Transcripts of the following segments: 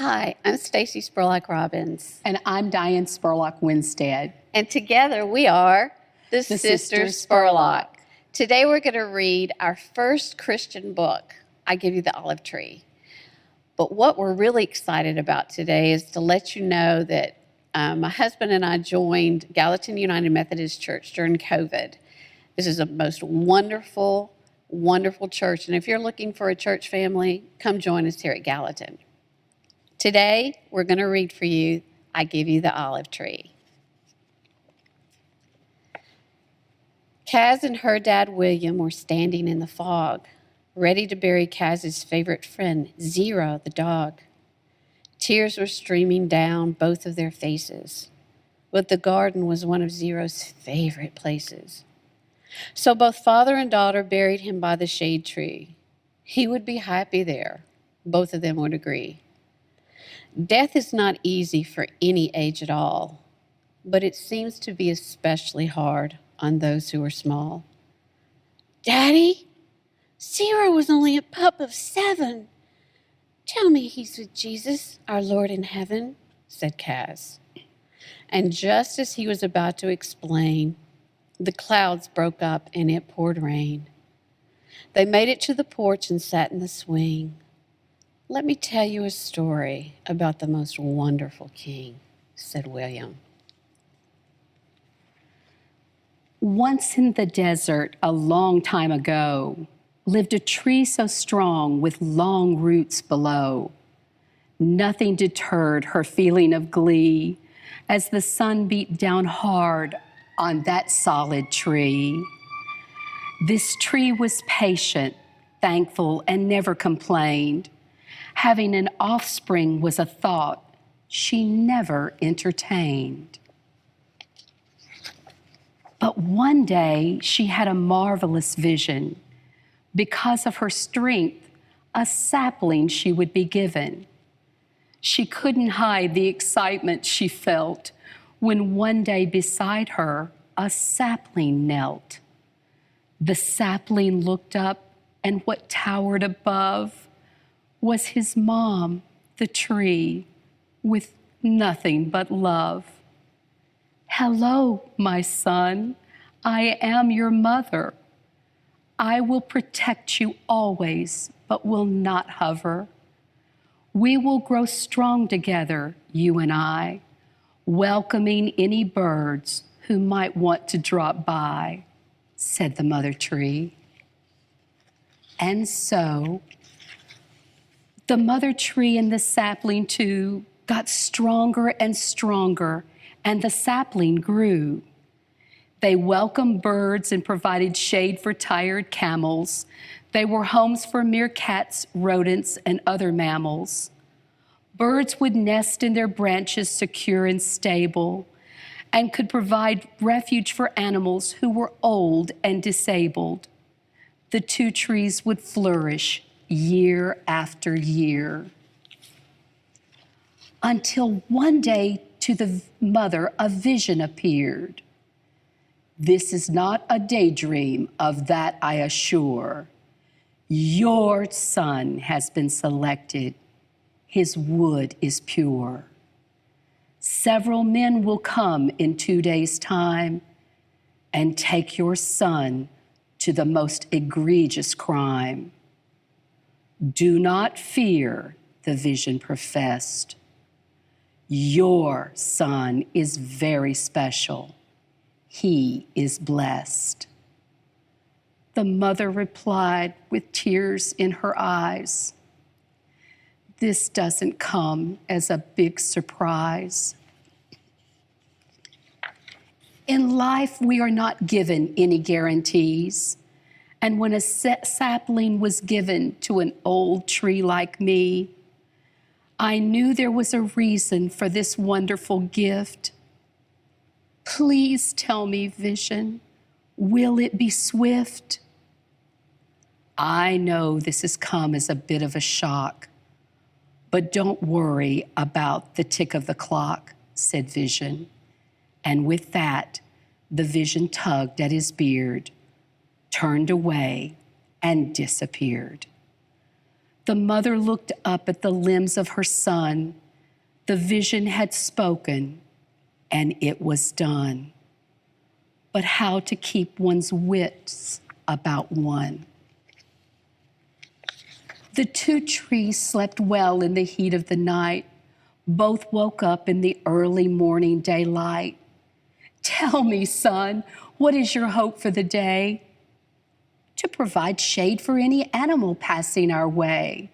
Hi, I'm Stacy Spurlock Robbins. And I'm Dianne Spurlock Winstead. And together we are the Sisters Sisters Spurlock. Spurlock. Today we're going to read our first Christian book, I Give You the Olive Tree. But what we're really excited about today is to let you know that my husband and I joined Gallatin United Methodist Church during COVID. This is a most wonderful, wonderful church. And if you're looking for a church family, come join us here at Gallatin. Today, we're going to read for you, I Give You the Olive Tree. Kaz and her dad, William, were standing in the fog, ready to bury Kaz's favorite friend, Zero, the dog. Tears were streaming down both of their faces, but the garden was one of Zero's favorite places. So both father and daughter buried him by the shade tree. He would be happy there, both of them would agree. Death is not easy for any age at all, but it seems to be especially hard on those who are small. Daddy, Zero was only a pup of 7. Tell me he's with Jesus, our Lord in heaven, said Kaz. And just as he was about to explain, the clouds broke up and it poured rain. They made it to the porch and sat in the swing. Let me tell you a story about the most wonderful king, said William. Once in the desert, a long time ago, lived a tree so strong with long roots below. Nothing deterred her feeling of glee as the sun beat down hard on that solid tree. This tree was patient, thankful, and never complained. Having an offspring was a thought she never entertained. But one day she had a marvelous vision. Because of her strength, a sapling she would be given. She couldn't hide the excitement she felt when one day beside her a sapling knelt. The sapling looked up, and what towered above was his mom, the tree, with nothing but love. Hello, my son, I am your mother. I will protect you always, but will not hover. We will grow strong together, you and I, welcoming any birds who might want to drop by, said the mother tree. And so, the mother tree and the sapling too got stronger and stronger, and the sapling grew. They welcomed birds and provided shade for tired camels. They were homes for meerkats, rodents, and other mammals. Birds would nest in their branches secure and stable, and could provide refuge for animals who were old and disabled. The two trees would flourish year after year. Until one day to the mother a vision appeared. This is not a daydream, of that I assure. Your son has been selected. His wood is pure. Several men will come in 2 days' time and take your son to the most egregious crime. Do not fear, the vision professed. Your son is very special. He is blessed. The mother replied with tears in her eyes, this doesn't come as a big surprise. In life, we are not given any guarantees. And when a sapling was given to an old tree like me, I knew there was a reason for this wonderful gift. Please tell me, vision, will it be swift? I know this has come as a bit of a shock, but don't worry about the tick of the clock, said Vision. And with that, the vision tugged at his beard, turned away, and disappeared. The mother looked up at the limbs of her son. The vision had spoken, and it was done. But how to keep one's wits about one? The two trees slept well in the heat of the night. Both woke up in the early morning daylight. Tell me, son, what is your hope for the day? To provide shade for any animal passing our way.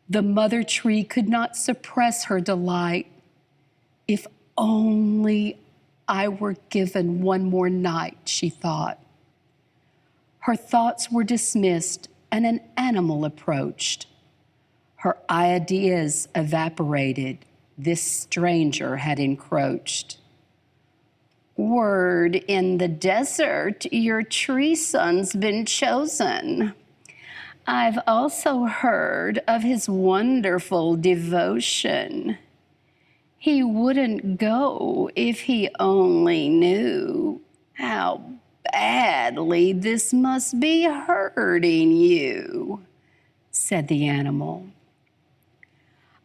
The mother tree could not suppress her delight. If only I were given one more night, she thought. Her thoughts were dismissed, and an animal approached. Her ideas evaporated. This stranger had encroached. Word in the desert, your tree son's been chosen. I've also heard of his wonderful devotion. He wouldn't go if he only knew how badly this must be hurting you, said the animal.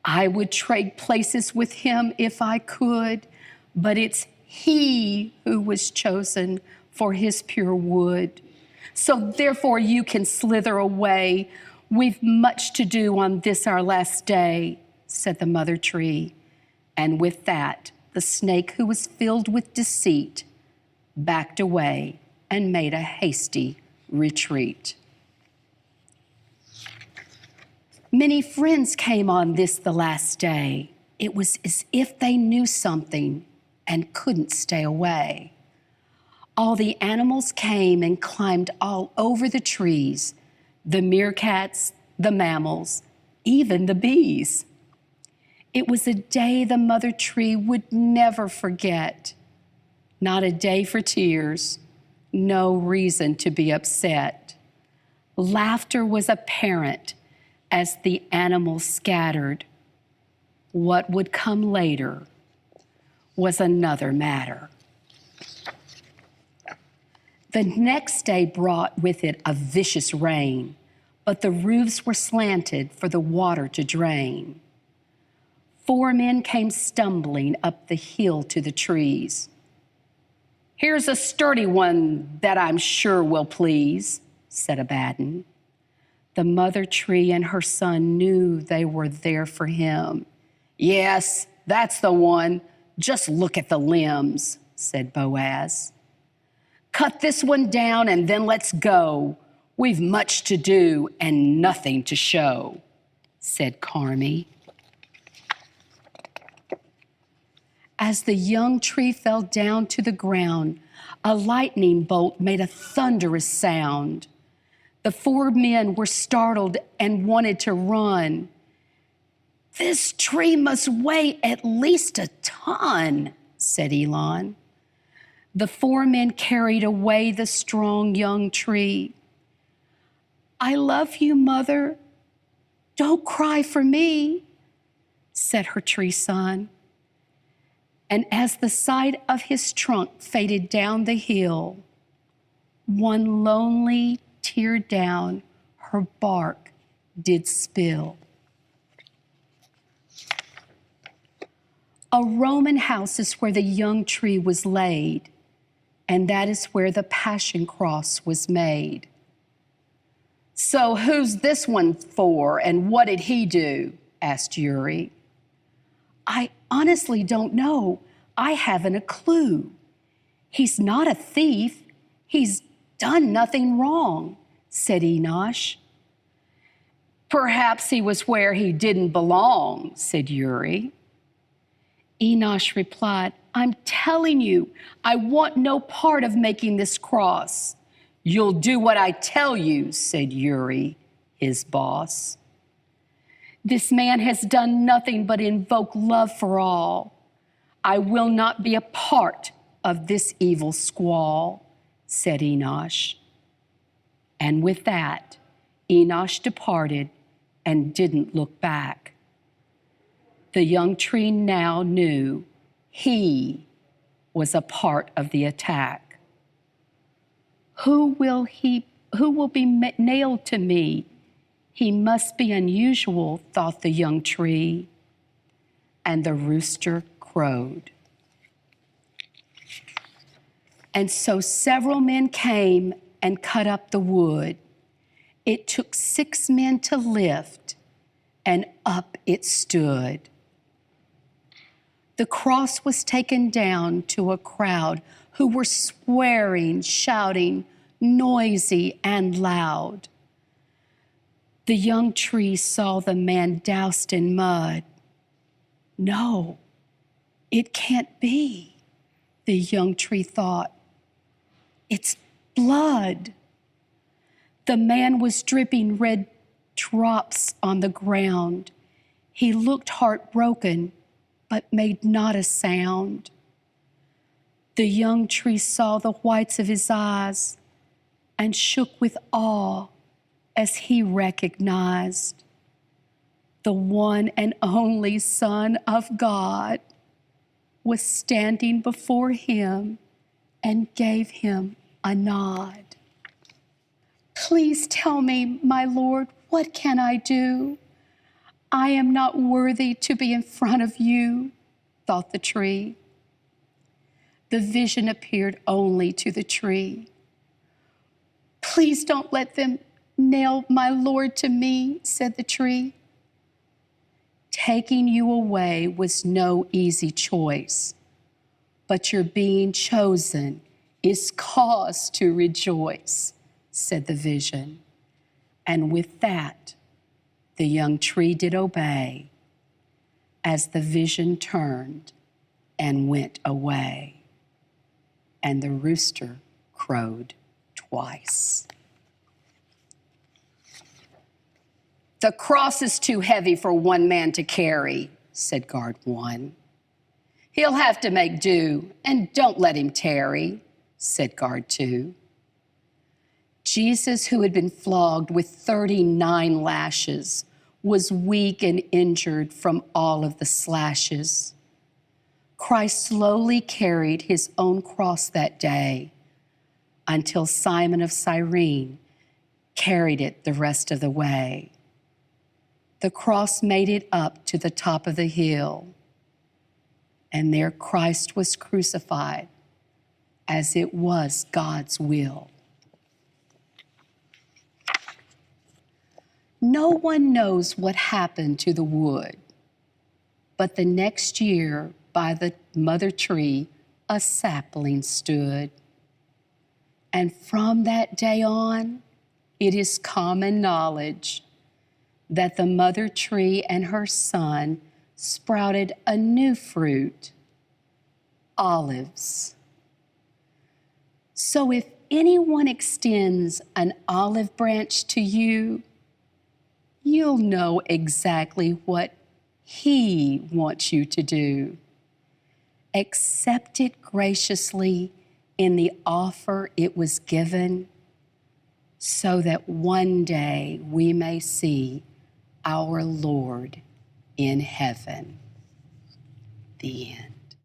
I would trade places with him if I could, but it's he who was chosen for his pure wood. So therefore you can slither away. We've much to do on this our last day, said the mother tree. And with that, the snake, who was filled with deceit, backed away and made a hasty retreat. Many friends came on this the last day. It was as if they knew something and couldn't stay away. All the animals came and climbed all over the trees, the meerkats, the mammals, even the bees. It was a day the mother tree would never forget. Not a day for tears, no reason to be upset. Laughter was apparent as the animals scattered. What would come later was another matter. The next day brought with it a vicious rain, but the roofs were slanted for the water to drain. 4 men came stumbling up the hill to the trees. Here's a sturdy one that I'm sure will please, said Abaddon. The mother tree and her son knew they were there for him. Yes, that's the one. Just look at the limbs, said Boaz. Cut this one down and then let's go. We've much to do and nothing to show, said Carmi. As the young tree fell down to the ground, a lightning bolt made a thunderous sound. The 4 men were startled and wanted to run. This tree must weigh at least a ton, said Elon. The 4 men carried away the strong young tree. I love you, mother. Don't cry for me, said her tree son. And as the sight of his trunk faded down the hill, one lonely tear down her bark did spill. A Roman house is where the young tree was laid, and that is where the Passion Cross was made. So who's this one for, and what did he do? Asked Uri. I honestly don't know. I haven't a clue. He's not a thief. He's done nothing wrong, said Enosh. Perhaps he was where he didn't belong, said Uri. Enosh replied, I'm telling you, I want no part of making this cross. You'll do what I tell you, said Uri, his boss. This man has done nothing but invoke love for all. I will not be a part of this evil squall, said Enosh. And with that, Enosh departed and didn't look back. The young tree now knew he was a part of the attack. Who will be nailed to me? He must be unusual, thought the young tree, and the rooster crowed. And so several men came and cut up the wood. It took 6 men to lift, and up it stood. The cross was taken down to a crowd who were swearing, shouting, noisy and loud. The young tree saw the man doused in mud. No, it can't be, the young tree thought. It's blood. The man was dripping red drops on the ground. He looked heartbroken, but made not a sound. The young tree saw the whites of his eyes and shook with awe as he recognized the one and only Son of God was standing before him and gave him a nod. Please tell me, my Lord, what can I do? I am not worthy to be in front of you, thought the tree. The vision appeared only to the tree. Please don't let them nail my Lord to me, said the tree. Taking you away was no easy choice, but your being chosen is cause to rejoice, said the vision. And with that, the young tree did obey as the vision turned and went away. And the rooster crowed twice. The cross is too heavy for one man to carry, said guard 1. He'll have to make do, and don't let him tarry, said guard 2. Jesus, who had been flogged with 39 lashes, was weak and injured from all of the slashes. Christ slowly carried his own cross that day until Simon of Cyrene carried it the rest of the way. The cross made it up to the top of the hill, and there Christ was crucified as it was God's will. No one knows what happened to the wood, but the next year by the mother tree, a sapling stood. And from that day on, it is common knowledge that the mother tree and her son sprouted a new fruit, olives. So if anyone extends an olive branch to you, you'll know exactly what he wants you to do. Accept it graciously in the offer it was given, so that one day we may see our Lord in heaven. The end.